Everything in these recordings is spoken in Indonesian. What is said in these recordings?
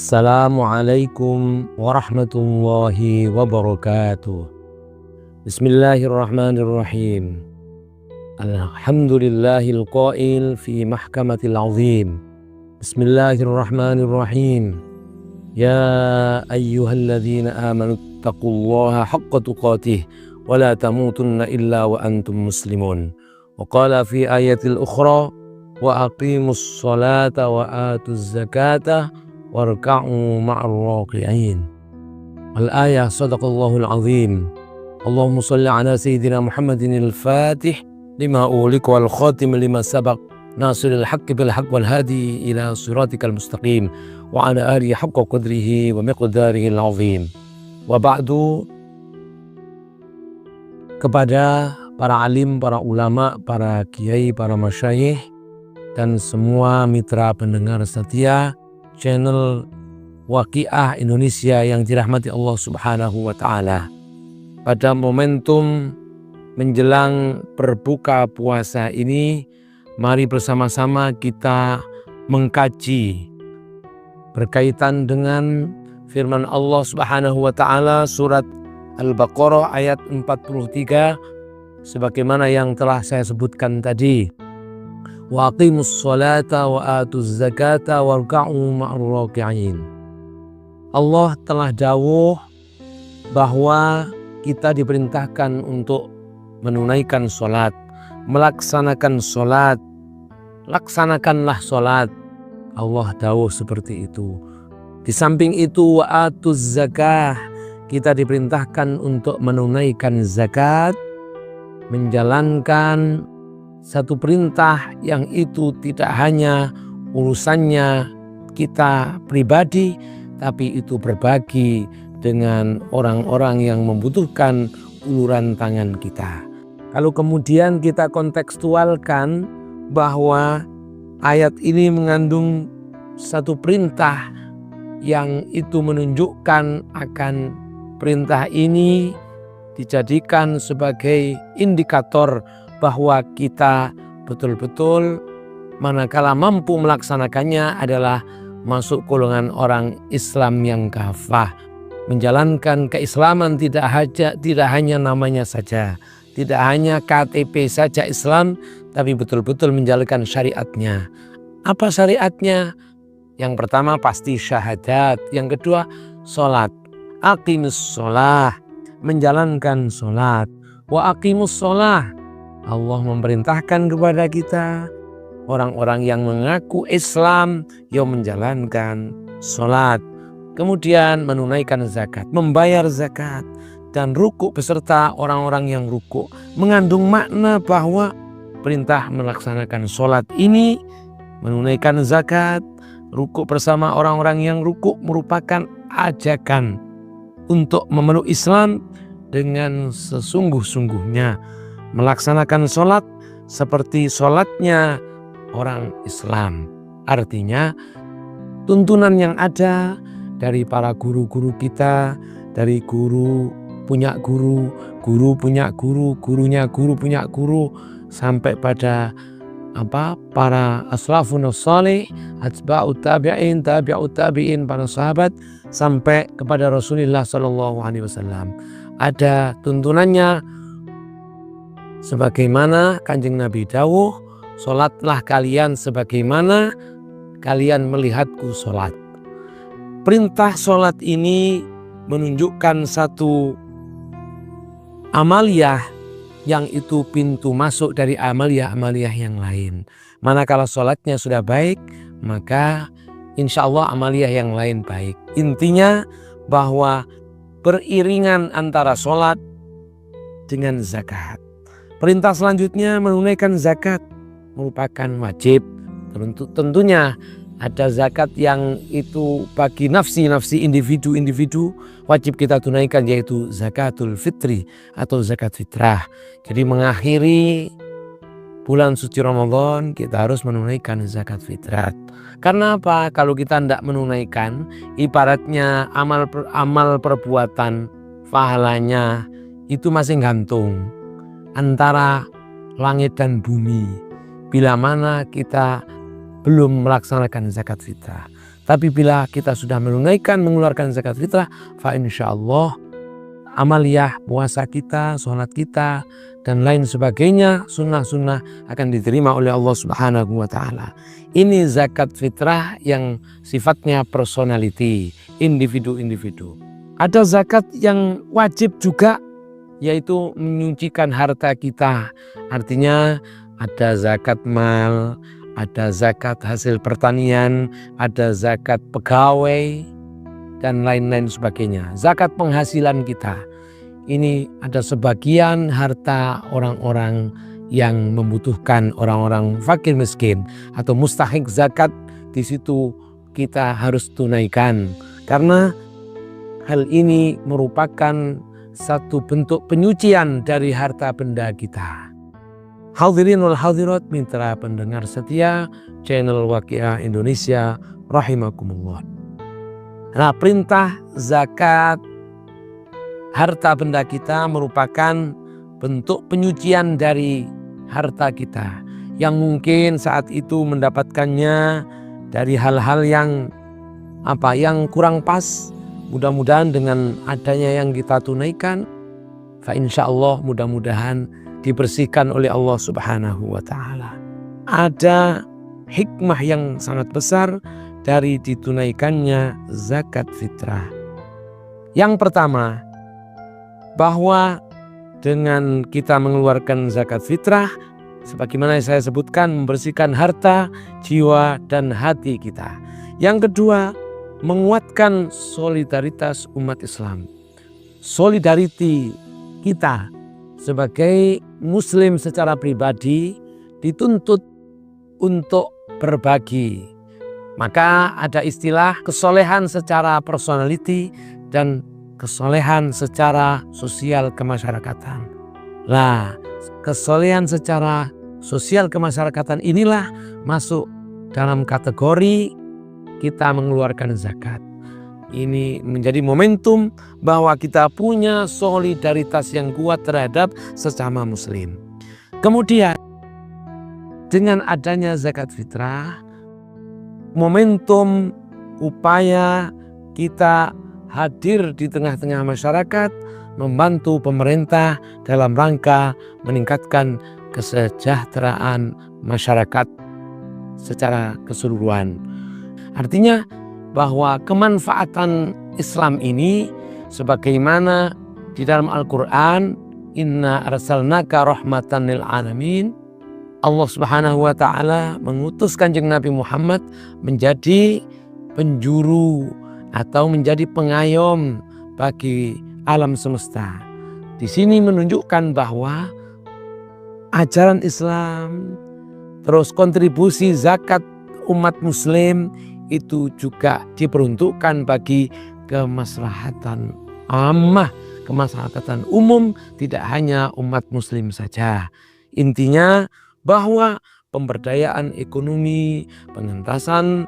Assalamualaikum warahmatullahi wabarakatuh. Bismillahirrahmanirrahim. Alhamdulillahil qail fi mahkamatil azim. Bismillahirrahmanirrahim. Ya ayyuhalladzina amanu taqullaha haqqa tuqatih wa la tamutunna illa wa antum muslimun. Wa qala fi ayatil ukhra wa aqimus salata wa atuz zakata warka'u ma'ar raki'in. Al-ayah sadaqallahul azim. Allahumma salli ala sayyidina Muhammadin al-fatih lima ulik wal khatim lima sabaq nasiril haqqi bil haqq wal hadi ila siratikal mustaqim wa ala alihi haqqa qadrihi wa miqdarihi al-azim. Wa ba'du, kepada para alim, para ulama, para kiai, para masyayikh dan semua mitra pendengar setia channel Waqiah Indonesia yang dirahmati Allah Subhanahu wa Ta'ala. Pada momentum menjelang berbuka puasa ini, mari bersama-sama kita mengkaji berkaitan dengan firman Allah Subhanahu wa Ta'ala surat Al-Baqarah ayat 43 sebagaimana yang telah saya sebutkan tadi. Wa aqimus salata wa atuz zakata warka'u ma'ar raki'in. Allah telah dawuh bahwa kita diperintahkan untuk menunaikan salat, melaksanakan salat. Laksanakanlah salat. Allah dawuh seperti itu. Di samping itu wa atuz zakah, kita diperintahkan untuk menunaikan zakat, menjalankan satu perintah yang itu tidak hanya urusannya kita pribadi, tapi itu berbagi dengan orang-orang yang membutuhkan uluran tangan kita. Kalau kemudian kita kontekstualkan bahwa ayat ini mengandung satu perintah yang itu menunjukkan akan perintah ini dijadikan sebagai indikator bahwa kita betul-betul manakala mampu melaksanakannya adalah masuk golongan orang Islam yang kafah. Menjalankan keislaman tidak hanya namanya saja, tidak hanya KTP saja Islam, tapi betul-betul menjalankan syariatnya. Apa syariatnya? Yang pertama pasti syahadat, yang kedua sholat. Aqimus sholah, menjalankan sholat. Wa aqimus sholah, Allah memerintahkan kepada kita orang-orang yang mengaku Islam yang menjalankan sholat, kemudian menunaikan zakat, membayar zakat dan ruku beserta orang-orang yang ruku, mengandung makna bahwa perintah melaksanakan sholat ini, menunaikan zakat, ruku bersama orang-orang yang ruku merupakan ajakan untuk memeluk Islam dengan sesungguh-sungguhnya, melaksanakan sholat seperti sholatnya orang Islam. Artinya tuntunan yang ada dari para guru-guru kita, dari guru punya guru, guru punya guru, gurunya guru punya guru, sampai pada para aslafun shalih, atba'ut tabi'in, tabi'ut tabi'in, para sahabat, sampai kepada Rasulullah SAW. Ada tuntunannya sebagaimana Kanjeng Nabi dawuh, sholatlah kalian sebagaimana kalian melihatku sholat. Perintah sholat ini menunjukkan satu amaliyah yang itu pintu masuk dari amaliyah-amaliyah yang lain. Manakala sholatnya sudah baik, maka insya Allah amaliyah yang lain baik. Intinya bahwa beriringan antara sholat dengan zakat. Perintah selanjutnya menunaikan zakat merupakan wajib. Tentunya ada zakat yang itu bagi nafsi individu wajib kita tunaikan, yaitu zakatul fitri atau zakat fitrah. Jadi mengakhiri bulan suci Ramadan kita harus menunaikan zakat fitrah. Karena apa? Kalau kita tidak menunaikan, ibaratnya amal perbuatan pahalanya itu masih gantung antara langit dan bumi. Bila mana kita belum melaksanakan zakat fitrah. Tapi bila kita sudah mengeluarkan zakat fitrah, fa insyaallah amaliyah puasa kita, sholat kita, dan lain sebagainya, sunnah-sunnah akan diterima oleh Allah Subhanahu wa Ta'ala. Ini zakat fitrah yang sifatnya personality, individu-individu. Ada zakat yang wajib juga, yaitu menyucikan harta kita. Artinya ada zakat mal, ada zakat hasil pertanian, ada zakat pegawai, dan lain-lain sebagainya. Zakat penghasilan kita. Ini ada sebagian harta orang-orang yang membutuhkan, orang-orang fakir miskin atau mustahik zakat, di situ kita harus tunaikan. Karena hal ini merupakan satu bentuk penyucian dari harta benda kita. Hadirin wal hadirat, mitra pendengar setia channel Waqiah Indonesia rahimakumullah. Nah, perintah zakat harta benda kita merupakan bentuk penyucian dari harta kita yang mungkin saat itu mendapatkannya dari hal-hal yang kurang pas. Mudah-mudahan dengan adanya yang kita tunaikan, fa insyaallah mudah-mudahan dibersihkan oleh Allah Subhanahu wa Ta'ala. Ada hikmah yang sangat besar dari ditunaikannya zakat fitrah. Yang pertama, bahwa dengan kita mengeluarkan zakat fitrah, sebagaimana saya sebutkan, membersihkan harta, jiwa, dan hati kita. Yang kedua, menguatkan solidaritas umat Islam. Solidarity kita sebagai muslim secara pribadi dituntut untuk berbagi. Maka ada istilah kesolehan secara personality dan kesolehan secara sosial kemasyarakatan. Nah, kesolehan secara sosial kemasyarakatan inilah masuk dalam kategori kita mengeluarkan zakat. Ini menjadi momentum bahwa kita punya solidaritas yang kuat terhadap sesama muslim. Kemudian dengan adanya zakat fitrah, momentum upaya kita hadir di tengah-tengah masyarakat, membantu pemerintah dalam rangka meningkatkan kesejahteraan masyarakat secara keseluruhan. Artinya bahwa kemanfaatan Islam ini sebagaimana di dalam Al-Quran, inna arsalnaka rahmatan lil alamin, Allah Subhanahu wa Ta'ala mengutus Kanjeng Nabi Muhammad menjadi penjuru atau menjadi pengayom bagi alam semesta. Di sini menunjukkan bahwa ajaran Islam, terus kontribusi zakat umat muslim itu juga diperuntukkan bagi kemaslahatan ammah, kemaslahatan umum, tidak hanya umat muslim saja. Intinya bahwa pemberdayaan ekonomi, pengentasan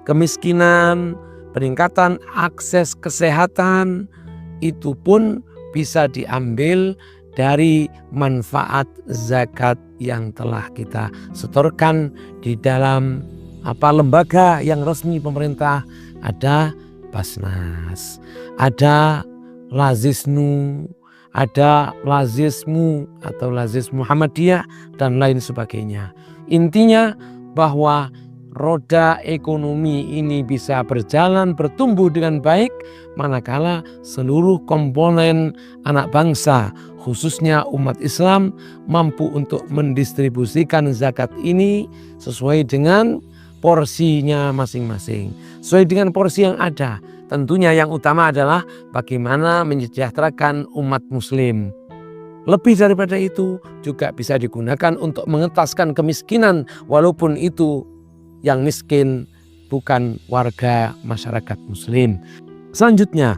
kemiskinan, peningkatan akses kesehatan itu pun bisa diambil dari manfaat zakat yang telah kita setorkan di dalam lembaga yang resmi pemerintah. Ada Basnas, ada Lazisnu, ada Lazismu atau Lazis Muhammadiyah dan lain sebagainya. Intinya bahwa roda ekonomi ini bisa berjalan, bertumbuh dengan baik manakala seluruh komponen anak bangsa, khususnya umat Islam, mampu untuk mendistribusikan zakat ini sesuai dengan porsinya masing-masing, sesuai dengan porsi yang ada. Tentunya yang utama adalah bagaimana menyejahterakan umat muslim. Lebih daripada itu juga bisa digunakan untuk mengentaskan kemiskinan, walaupun itu yang miskin bukan warga masyarakat muslim. Selanjutnya,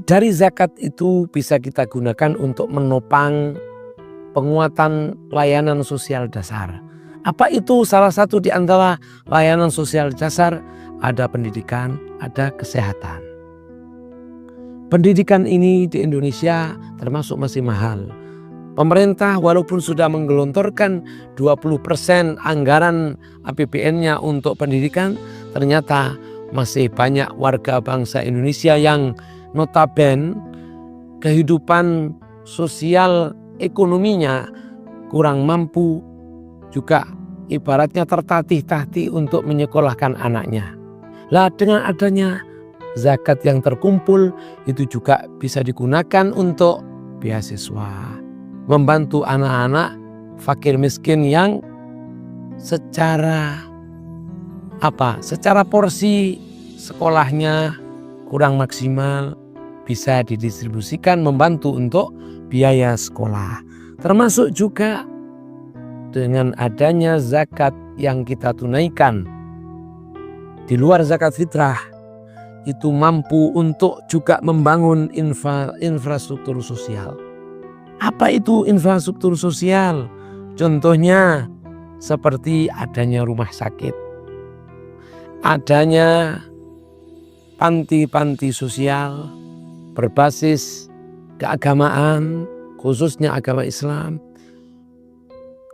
dari zakat itu bisa kita gunakan untuk menopang penguatan layanan sosial dasar. Apa itu? Salah satu di antara layanan sosial dasar ada pendidikan, ada kesehatan. Pendidikan ini di Indonesia termasuk masih mahal. Pemerintah walaupun sudah menggelontorkan 20% anggaran APBN-nya untuk pendidikan, ternyata masih banyak warga bangsa Indonesia yang notabene kehidupan sosial ekonominya kurang mampu, juga ibaratnya tertatih-tatih untuk menyekolahkan anaknya. Lah dengan adanya zakat yang terkumpul itu juga bisa digunakan untuk beasiswa, membantu anak-anak fakir miskin yang secara porsi sekolahnya kurang maksimal, bisa didistribusikan membantu untuk biaya sekolah. Termasuk juga dengan adanya zakat yang kita tunaikan di luar zakat fitrah, itu mampu untuk juga membangun infrastruktur sosial. Apa itu infrastruktur sosial? Contohnya seperti adanya rumah sakit, adanya panti-panti sosial berbasis keagamaan, khususnya agama Islam.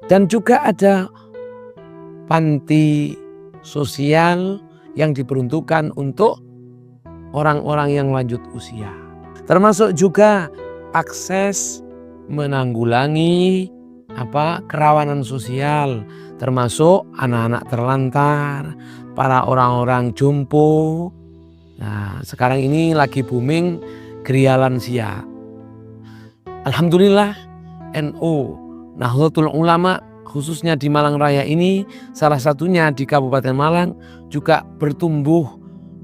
Dan juga ada panti sosial yang diperuntukkan untuk orang-orang yang lanjut usia. Termasuk juga akses menanggulangi kerawanan sosial, termasuk anak-anak terlantar, para orang-orang jompo. Nah, sekarang ini lagi booming gria lansia. Alhamdulillah NU Nahdlatul Ulama khususnya di Malang Raya ini, salah satunya di Kabupaten Malang, juga bertumbuh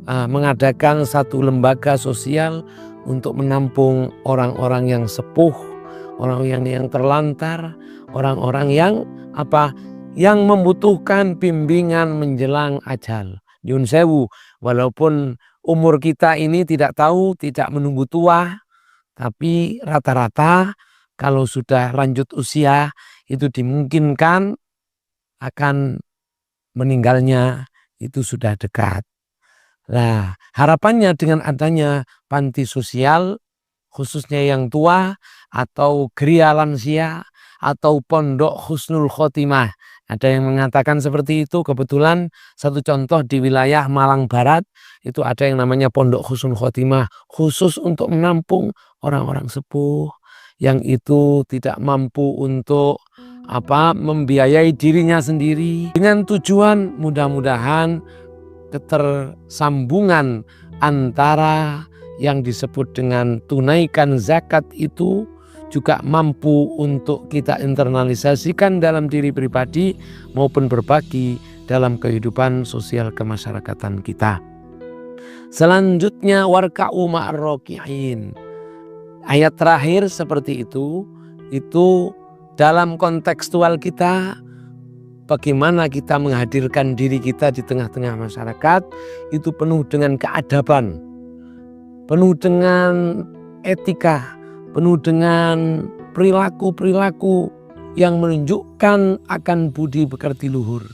mengadakan satu lembaga sosial untuk menampung orang-orang yang sepuh, orang yang terlantar, orang-orang yang membutuhkan bimbingan menjelang ajal. Nyun sewu, walaupun umur kita ini tidak menunggu tua, tapi rata-rata kalau sudah lanjut usia itu dimungkinkan akan meninggalnya itu sudah dekat. Nah, harapannya dengan adanya panti sosial khususnya yang tua atau gria lansia atau pondok husnul khotimah, ada yang mengatakan seperti itu. Kebetulan satu contoh di wilayah Malang Barat itu ada yang namanya pondok husnul khotimah, khusus untuk menampung orang-orang sepuh yang itu tidak mampu untuk membiayai dirinya sendiri, dengan tujuan mudah-mudahan ketersambungan antara yang disebut dengan tunaikan zakat itu juga mampu untuk kita internalisasikan dalam diri pribadi maupun berbagi dalam kehidupan sosial kemasyarakatan kita. Selanjutnya warka'u ma'ar raki'in. Ayat terakhir seperti itu dalam kontekstual kita, bagaimana kita menghadirkan diri kita di tengah-tengah masyarakat, itu penuh dengan keadaban, penuh dengan etika, penuh dengan perilaku-perilaku yang menunjukkan akan budi pekerti luhur.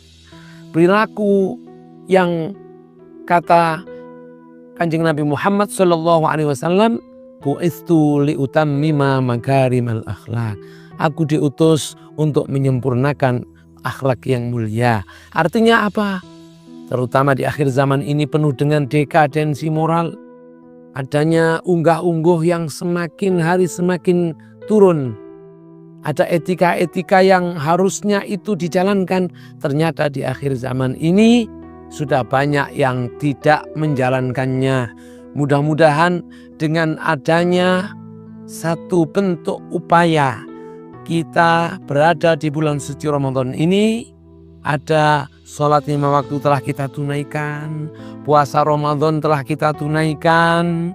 Perilaku yang kata Kanjeng Nabi Muhammad SAW, bu'istu liutammima makarimal akhlak. Aku diutus untuk menyempurnakan akhlak yang mulia. Artinya apa? Terutama di akhir zaman ini penuh dengan dekadensi moral. Adanya unggah-ungguh yang semakin hari semakin turun. Ada etika-etika yang harusnya itu dijalankan. Ternyata di akhir zaman ini sudah banyak yang tidak menjalankannya. Mudah-mudahan dengan adanya satu bentuk upaya kita berada di bulan suci Ramadan ini, ada sholat 5 waktu telah kita tunaikan, puasa Ramadan telah kita tunaikan,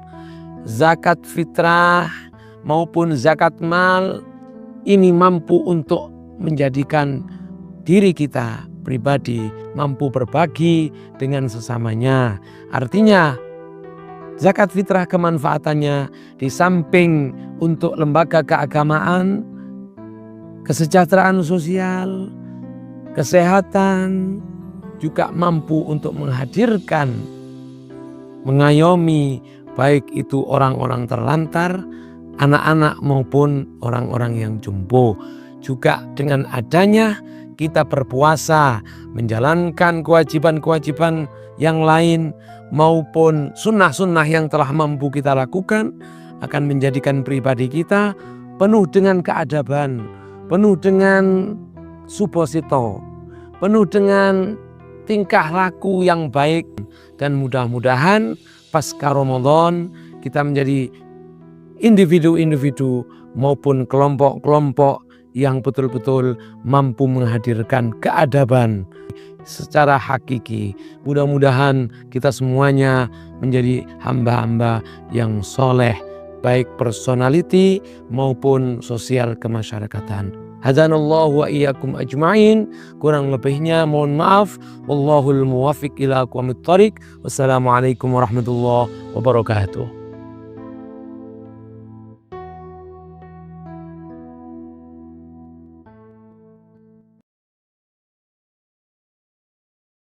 zakat fitrah maupun zakat mal ini mampu untuk menjadikan diri kita pribadi mampu berbagi dengan sesamanya. Artinya zakat fitrah kemanfaatannya di samping untuk lembaga keagamaan, kesejahteraan sosial, kesehatan, juga mampu untuk menghadirkan, mengayomi baik itu orang-orang terlantar anak-anak maupun orang-orang yang jompo. Juga dengan adanya kita berpuasa, menjalankan kewajiban-kewajiban yang lain maupun sunnah-sunnah yang telah mampu kita lakukan akan menjadikan pribadi kita penuh dengan keadaban, penuh dengan suposito, penuh dengan tingkah laku yang baik, dan mudah-mudahan pasca Ramadan kita menjadi individu-individu maupun kelompok-kelompok yang betul-betul mampu menghadirkan keadaban secara hakiki. Mudah-mudahan kita semuanya menjadi hamba-hamba yang soleh, baik personality maupun sosial kemasyarakatan. Hadanallahu wa iyyakum ajma'in. Kurang lebihnya mohon maaf. Wallahul muwaffiq ila aqwamit thoriq. Wassalamualaikum warahmatullahi wabarakatuh.